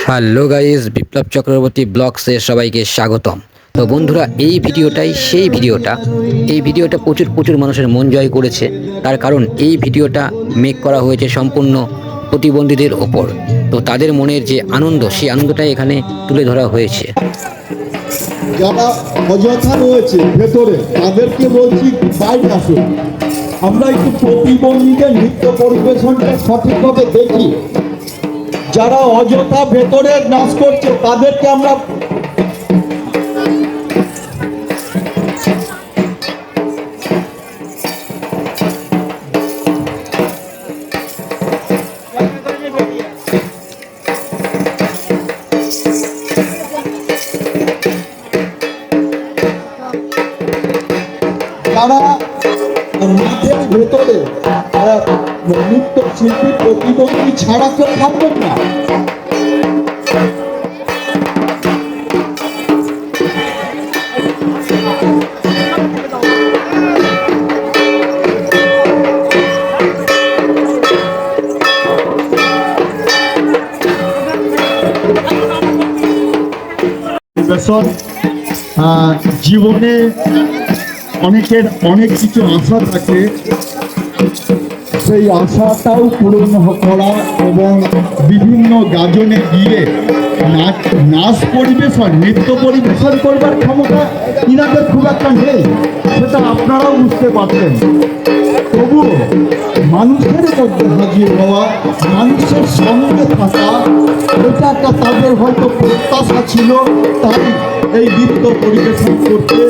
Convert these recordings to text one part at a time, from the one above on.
Hello guys, বিপ্লব চক্রবর্তী ব্লগসে সবাইকে স্বাগতম। তো বন্ধুরা, এই ভিডিওটা প্রচুর মানুষের মন জয় করেছে। তার কারণ এই ভিডিওটা মেক করা হয়েছে সম্পূর্ণ প্রতিবন্ধীদের ওপর। তো তাদের মনের যে আনন্দ, সেই আনন্দটাই এখানে তুলে ধরা হয়েছে। যারা অযথা রয়েছে ভেতরে তাদেরকে বলছি বাইরে আসুন, আমরা একটু প্রতিবন্ধীদের নৃত্য পরিবেশনটা সঠিকভাবে দেখি। যারা অযথা ভেতরে নাচ করছে তাদেরকে আমরা যারা মাঠের ভেতরে নৃত্য শিল্পী প্রতিবন্ধী ছাড়া কেউ থাকবেন না। জীবনে অনেকের অনেক কিছু আশা থাকে, সেই আশাটাও পূরণ করা এবং বিভিন্ন গাজনে গিয়ে নাচ পরিবেশন নৃত্য পরিবেশন করবার ক্ষমতা ইনাদের খুব একটা নেই, সেটা আপনারাও বুঝতে পারছেন। তবুও মানুষের মধ্যে হাজির হওয়া, মানুষের সঙ্গে থাকা, এটা একটা তাদের হয়তো প্রত্যাশা ছিল, তাই এই নৃত্য পরিবেশন করতে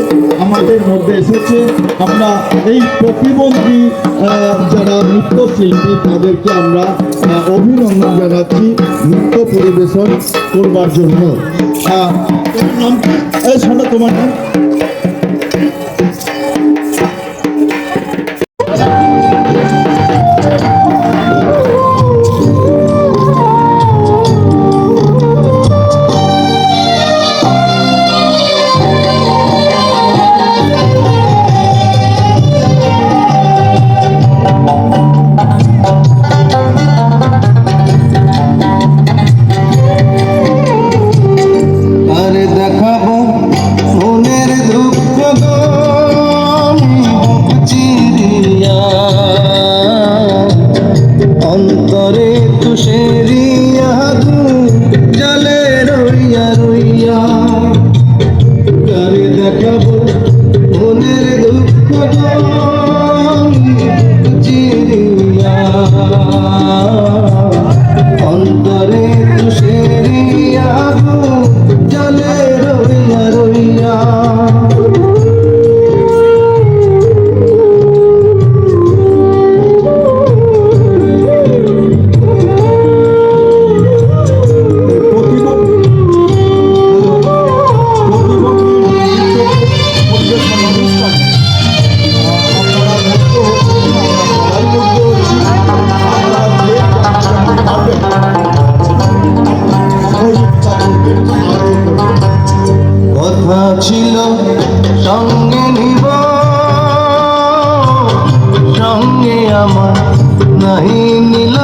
আমাদের মধ্যে এসেছে। আমরা এই প্রতিবন্ধী যারা নৃত্যশিল্পী তাদেরকে আমরা অভিনন্দন জানাচ্ছি নৃত্য পরিবেশন করবার জন্য। নাম কি? এই শোনো, তোমার নাম? ছিল সঙ্গে নিব, সঙ্গে আমার নাহি নিল